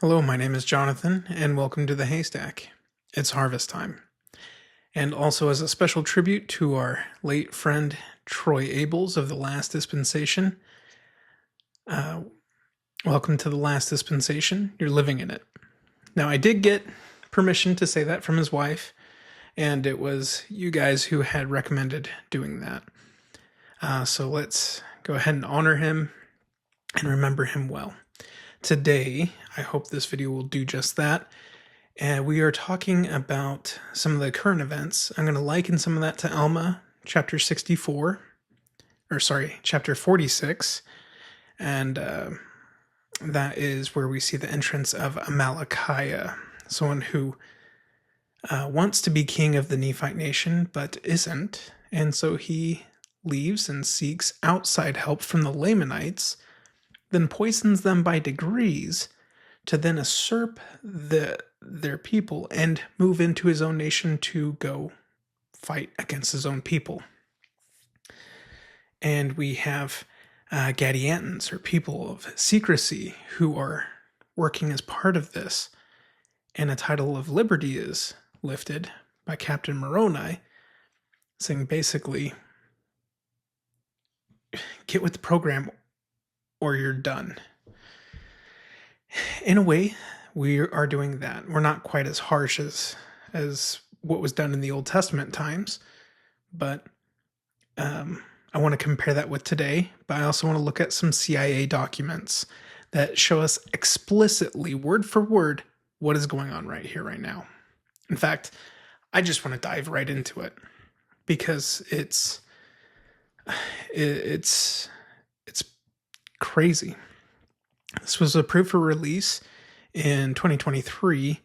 Hello, my name is Jonathan, and welcome to the Haystack. It's harvest time. And also, as a special tribute to our late friend Troy Abels of the Last Dispensation, uh, welcome to the Last Dispensation. You're living in it. Now, I did get permission to say that from his wife, and it was you guys who had recommended doing that. So let's go ahead and honor him and remember him well. Today, I hope this video will do just that. And we are talking about some of the current events. I'm going to liken some of that to Alma, chapter 46. And that is where we see the entrance of Amalickiah, someone who wants to be king of the Nephite nation, but isn't. And so he leaves and seeks outside help from the Lamanites, then poisons them by degrees to then usurp their people and move into his own nation to go fight against his own people. And we have Gadiantans, or people of secrecy, who are working as part of this. And a title of liberty is lifted by Captain Moroni, saying basically, get with the program or you're done. In a way, we are doing that. We're not quite as harsh as what was done in the Old Testament times, but I want to compare that with today, but I also want to look at some CIA documents that show us explicitly, word for word, what is going on right here, right now. In fact, I just want to dive right into it because it's crazy. This was approved for release in 2023.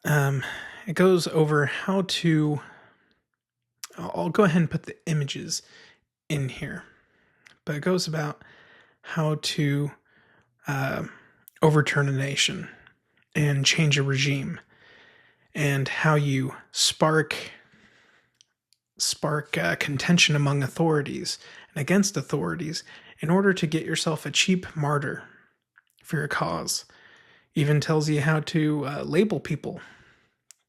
It goes over how to... I'll go ahead and put the images in here. But it goes about how to overturn a nation and change a regime, and how you spark contention among authorities and against authorities in order to get yourself a cheap martyr for your cause. Even tells you how to label people.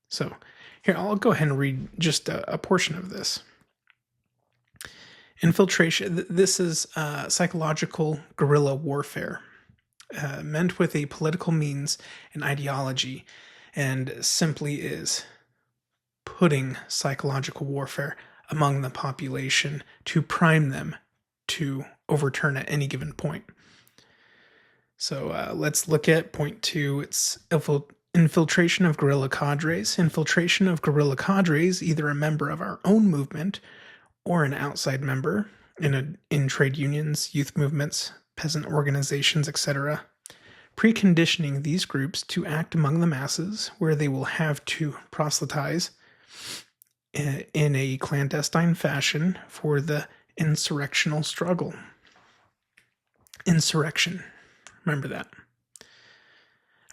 So here, I'll go ahead and read just a portion of this. Infiltration. This is psychological guerrilla warfare, meant with a political means and ideology, and simply is putting psychological warfare among the population to prime them to overturn at any given point. So let's look at point 2. It's infiltration of guerrilla cadres. Infiltration of guerrilla cadres, either a member of our own movement or an outside member in trade unions, youth movements, peasant organizations, etc. Preconditioning these groups to act among the masses, where they will have to proselytize in a clandestine fashion for the insurrectional struggle. Insurrection. Remember that.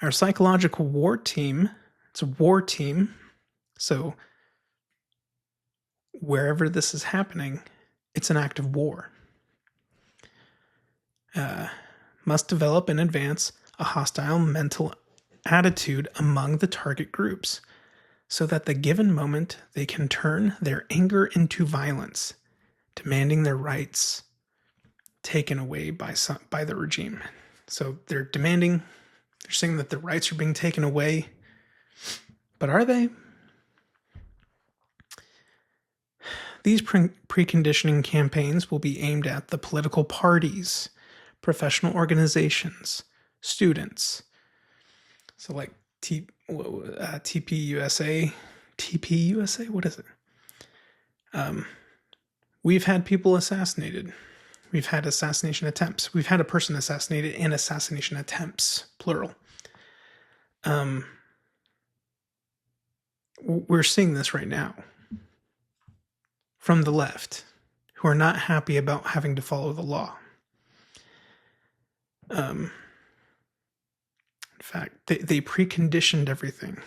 Our psychological war team, it's a war team, so wherever this is happening, it's an act of war. Must develop in advance a hostile mental attitude among the target groups, so that the given moment they can turn their anger into violence, demanding their rights taken away by the regime. So they're saying that their rights are being taken away, but are they? These preconditioning campaigns will be aimed at the political parties, professional organizations, students. So like TPUSA, what is it? We've had people assassinated. We've had assassination attempts. We've had a person assassinated and assassination attempts, plural. We're seeing this right now from the left, who are not happy about having to follow the law. In fact, they preconditioned everything.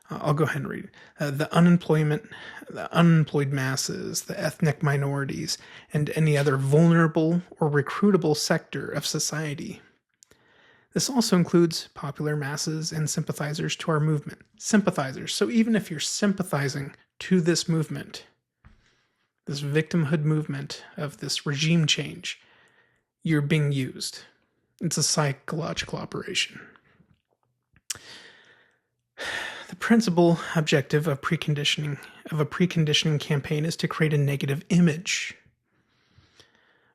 I'll go ahead and read. The unemployed masses, the ethnic minorities, and any other vulnerable or recruitable sector of society. This also includes popular masses and sympathizers to our movement. Sympathizers. So even if you're sympathizing to this movement, this victimhood movement of this regime change, you're being used. It's a psychological operation. The principal objective of a preconditioning campaign is to create a negative image.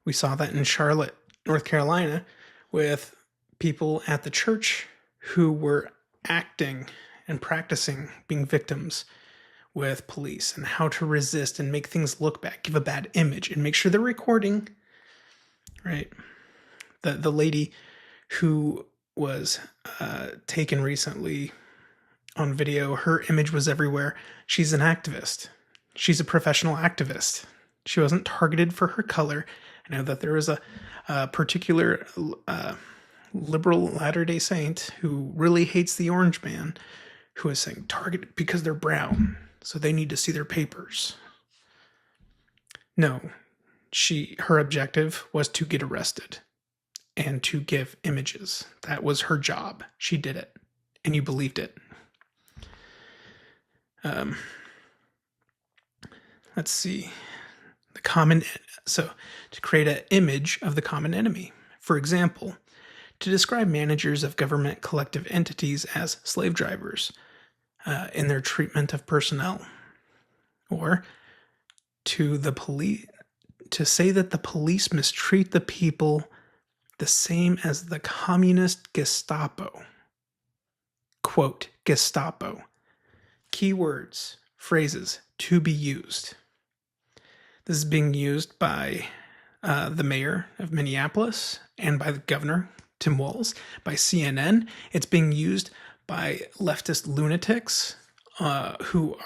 We saw that in Charlotte, North Carolina, with people at the church who were acting and practicing being victims with police and how to resist and make things look bad, give a bad image, and make sure they're recording, right? The lady who was taken recently on video, her image was everywhere. She's an activist. She's a professional activist. She wasn't targeted for her color. I know that there was a particular liberal Latter-day Saint who really hates the orange man, who is saying targeted because they're brown, so they need to see their papers. No, her objective was to get arrested and to give images. That was her job. She did it, and you believed it. Let's see. So to create an image of the common enemy. For example, to describe managers of government collective entities as slave drivers in their treatment of personnel. Or to say that the police mistreat the people the same as the communist Gestapo. Quote, Gestapo. Keywords, phrases to be used. This is being used by the mayor of Minneapolis and by the governor, Tim Walz, by CNN. It's being used by leftist lunatics who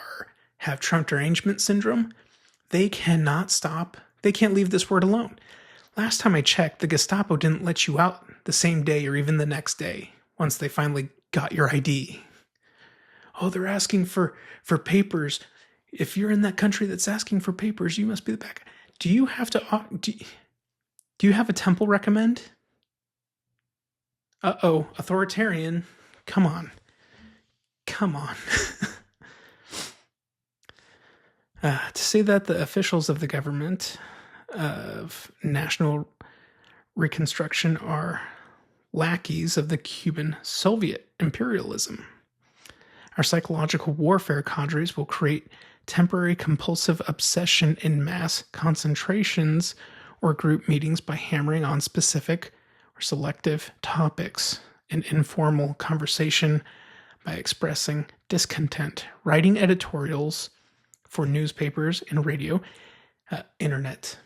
have Trump derangement syndrome. They cannot stop. They can't leave this word alone. Last time I checked, the Gestapo didn't let you out the same day or even the next day once they finally got your ID. Oh, they're asking for papers. If you're in that country that's asking for papers, you must be the bad guy. Do you have a temple recommend? Uh-oh, authoritarian. Come on. To say that the officials of the government of national reconstruction are lackeys of the Cuban Soviet imperialism. Our psychological warfare cadres will create temporary compulsive obsession in mass concentrations or group meetings by hammering on specific or selective topics in informal conversation, by expressing discontent, writing editorials for newspapers and radio, internet,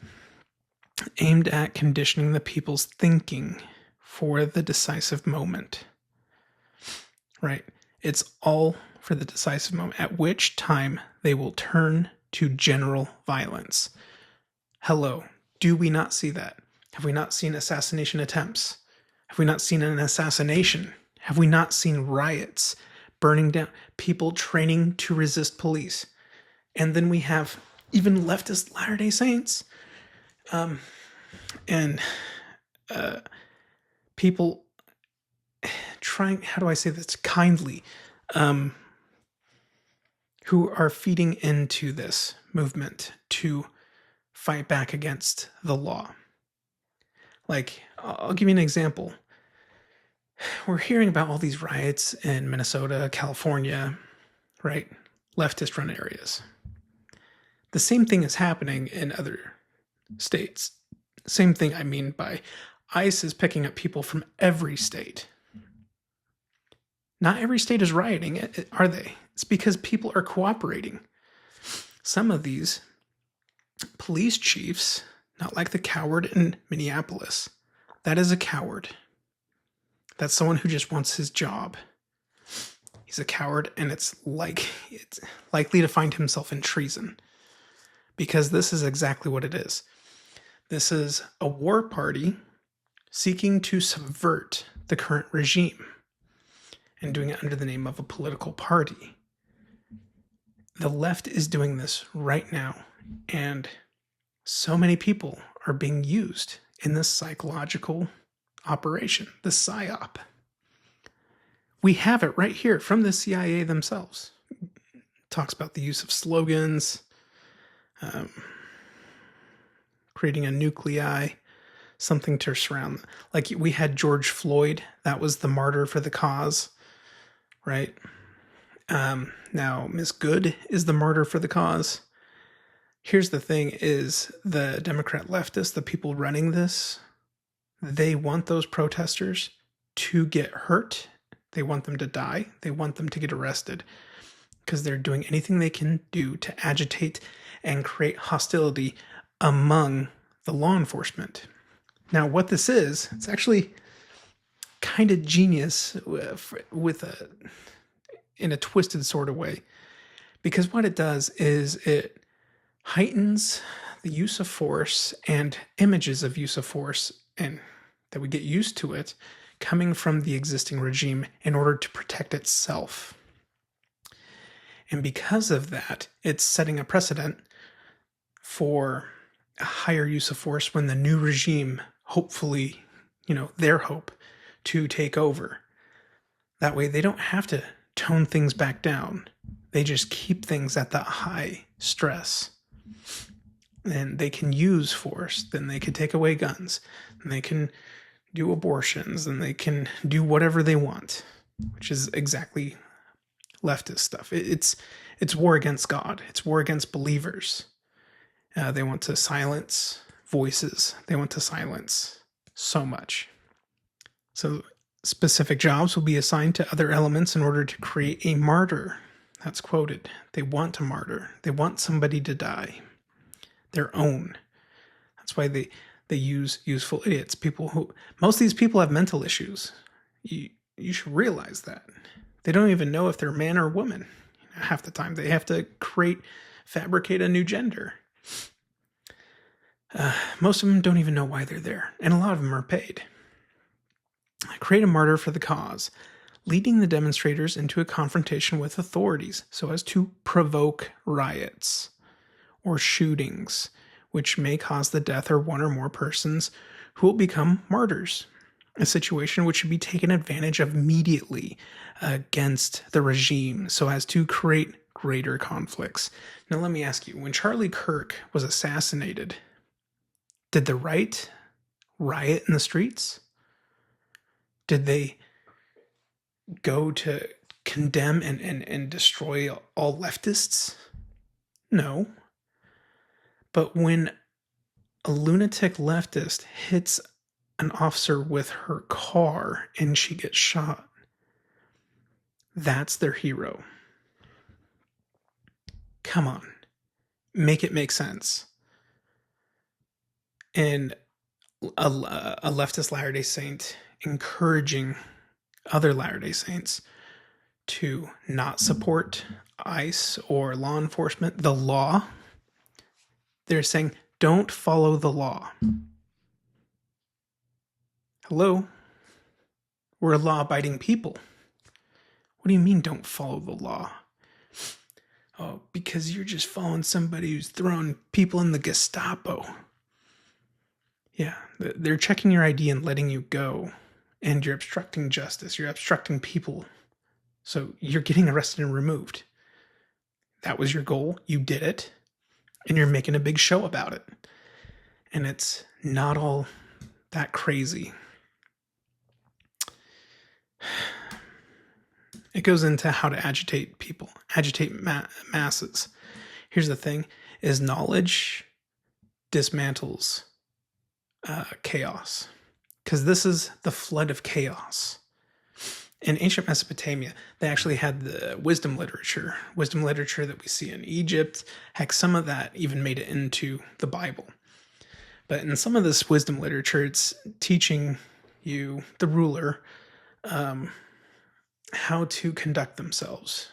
aimed at conditioning the people's thinking for the decisive moment. Right? It's all for the decisive moment, at which time they will turn to general violence. Hello, do we not see that? Have we not seen assassination attempts? Have we not seen an assassination? Have we not seen riots, burning down, people training to resist police? And then we have even leftist Latter-day Saints and people trying, how do I say this kindly, who are feeding into this movement to fight back against the law. Like, I'll give you an example. We're hearing about all these riots in Minnesota, California, right? Leftist run areas. The same thing is happening in other states. Same thing I mean by ICE is picking up people from every state. Not every state is rioting, are they? It's because people are cooperating. Some of these police chiefs, not like the coward in Minneapolis, that is a coward. That's someone who just wants his job. He's a coward, and it's likely to find himself in treason. Because this is exactly what it is. This is a war party seeking to subvert the current regime and doing it under the name of a political party. The left is doing this right now, and so many people are being used in this psychological operation, the PSYOP. We have it right here from the CIA themselves. It talks about the use of slogans, creating a nuclei, something to surround. Like we had George Floyd, that was the martyr for the cause, right? Now Ms. Good is the martyr for the cause. Here's the thing is the Democrat leftists, the people running this, they want those protesters to get hurt. They want them to die. They want them to get arrested because they're doing anything they can do to agitate and create hostility among the law enforcement. Now, what this is, it's actually kind of genius in a twisted sort of way, because what it does is it heightens the use of force and images of use of force, and that we get used to it coming from the existing regime in order to protect itself. And because of that, it's setting a precedent for a higher use of force when the new regime, hopefully, their hope to take over. That way they don't have to tone things back down. They just keep things at that high stress. And they can use force, then they can take away guns, and they can do abortions, and they can do whatever they want, which is exactly leftist stuff. It's war against God. It's war against believers. They want to silence voices. They want to silence so much. So specific jobs will be assigned to other elements in order to create a martyr. That's quoted. They want to martyr. They want somebody to die. Their own. That's why they use useful idiots. Most of these people have mental issues. You should realize that. They don't even know if they're man or woman. Half the time they have to fabricate a new gender. Most of them don't even know why they're there, and a lot of them are paid. Create a martyr for the cause, leading the demonstrators into a confrontation with authorities so as to provoke riots or shootings, which may cause the death of one or more persons who will become martyrs, a situation which should be taken advantage of immediately against the regime so as to create greater conflicts. Now let me ask you, when Charlie Kirk was assassinated, did the right riot in the streets? Did they go to condemn and destroy all leftists? No. But when a lunatic leftist hits an officer with her car and she gets shot, that's their hero. Come on. Make it make sense. And a leftist Latter-day Saint encouraging other Latter-day Saints to not support ICE or law enforcement, the law. They're saying, don't follow the law. Hello? We're a law-abiding people. What do you mean don't follow the law? Oh, because you're just following somebody who's throwing people in the Gestapo. Yeah, they're checking your ID and letting you go. And you're obstructing justice. You're obstructing people. So you're getting arrested and removed. That was your goal. You did it. And you're making a big show about it. And it's not all that crazy. It goes into how to agitate people, agitate masses. Here's the thing, is knowledge dismantles chaos. Because this is the flood of chaos. In ancient Mesopotamia, they actually had the wisdom literature that we see in Egypt. Heck, some of that even made it into the Bible. But in some of this wisdom literature, it's teaching you, the ruler, how to conduct themselves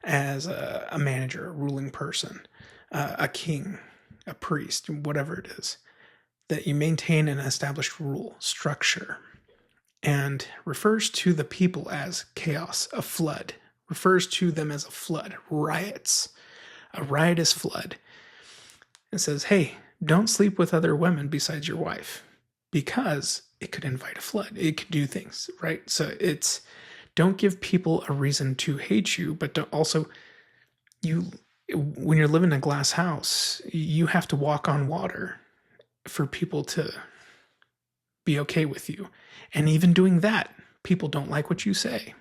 as a manager, a ruling person, a king, a priest, whatever it is. That you maintain an established rule, structure, and refers to the people as chaos, a flood, refers to them as a flood, riots, a riotous flood. It says, hey, don't sleep with other women besides your wife, because it could invite a flood. It could do things, right? So it's, don't give people a reason to hate you, but don't also, when you're living in a glass house, you have to walk on water for people to be okay with you. And even doing that, people don't like what you say.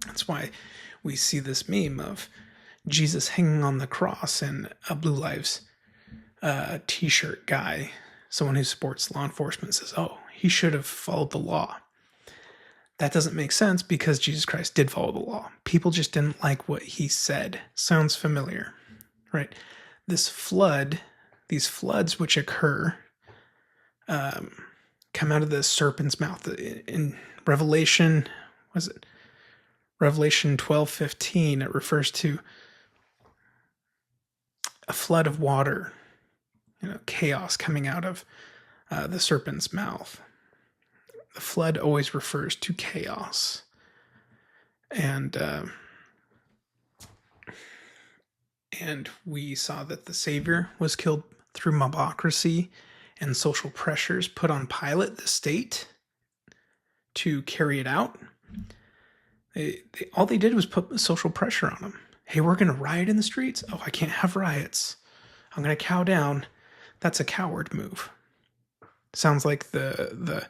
That's why we see this meme of Jesus hanging on the cross and a Blue Lives t-shirt guy, someone who supports law enforcement, says, oh, he should have followed the law. That doesn't make sense because Jesus Christ did follow the law. People just didn't like what he said. Sounds familiar, right? These floods which occur, come out of the serpent's mouth. In Revelation, was it Revelation 12:15? It refers to a flood of water, chaos coming out of the serpent's mouth. The flood always refers to chaos. And we saw that the Savior was killed through mobocracy and social pressures put on Pilate, the state, to carry it out. All they did was put social pressure on him. Hey, we're going to riot in the streets? Oh, I can't have riots. I'm going to cow down. That's a coward move. Sounds like the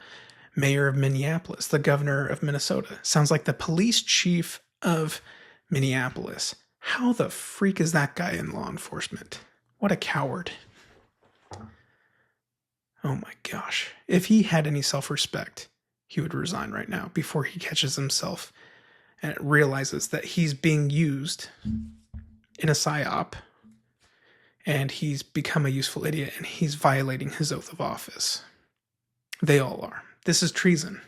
mayor of Minneapolis, the governor of Minnesota. Sounds like the police chief of Minneapolis. How the freak is that guy in law enforcement? What a coward. Oh my gosh. If he had any self-respect, he would resign right now before he catches himself and realizes that he's being used in a PSYOP and he's become a useful idiot and he's violating his oath of office. They all are. This is treason.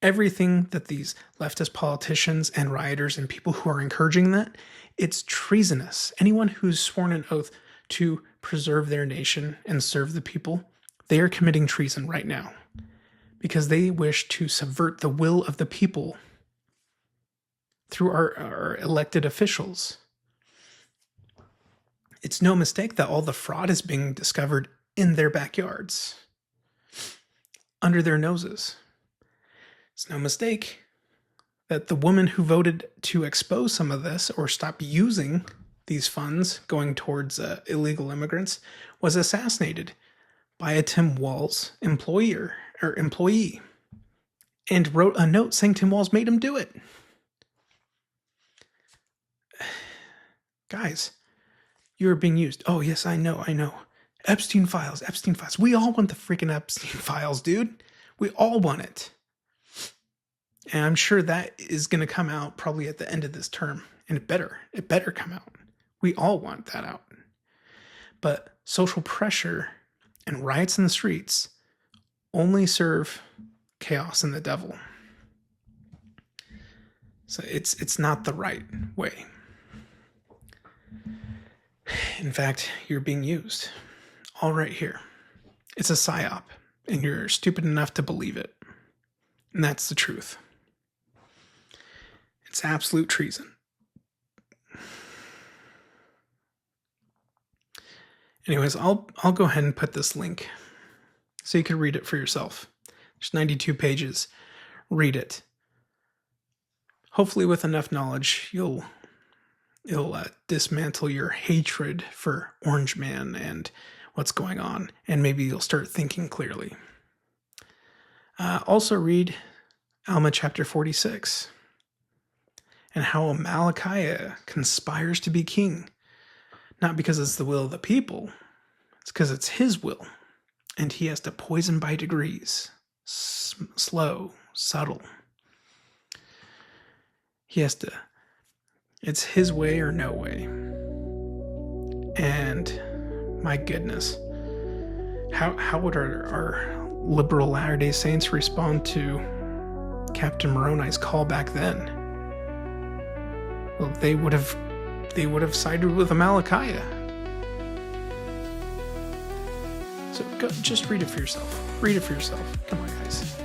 Everything that these leftist politicians and rioters and people who are encouraging that, it's treasonous. Anyone who's sworn an oath to preserve their nation and serve the people, they are committing treason right now because they wish to subvert the will of the people through our elected officials. It's no mistake that all the fraud is being discovered in their backyards, under their noses. It's no mistake that the woman who voted to expose some of this or stop using these funds going towards illegal immigrants was assassinated by a Tim Walz employee and wrote a note saying Tim Walz made him do it. Guys, you're being used. Oh, yes, I know. Epstein files. We all want the freaking Epstein files, dude. We all want it. And I'm sure that is going to come out probably at the end of this term. And it better come out. We all want that out. But social pressure and riots in the streets only serve chaos and the devil. So it's not the right way. In fact, you're being used. All right here. It's a PSYOP, and you're stupid enough to believe it. And that's the truth. It's absolute treason. Anyways, I'll go ahead and put this link so you can read it for yourself. There's 92 pages. Read it. Hopefully with enough knowledge, you'll dismantle your hatred for Orange Man and what's going on, and maybe you'll start thinking clearly. Also read Alma chapter 46 and how Amalickiah conspires to be king, not because it's the will of the people, it's because it's his will, and he has to poison by degrees, slow, subtle. He has to, it's his way or no way. And my goodness, how would our liberal Latter-day Saints respond to Captain Moroni's call back then? Well, they would have sided with Amalickiah. So just read it for yourself. Read it for yourself. Come on, guys.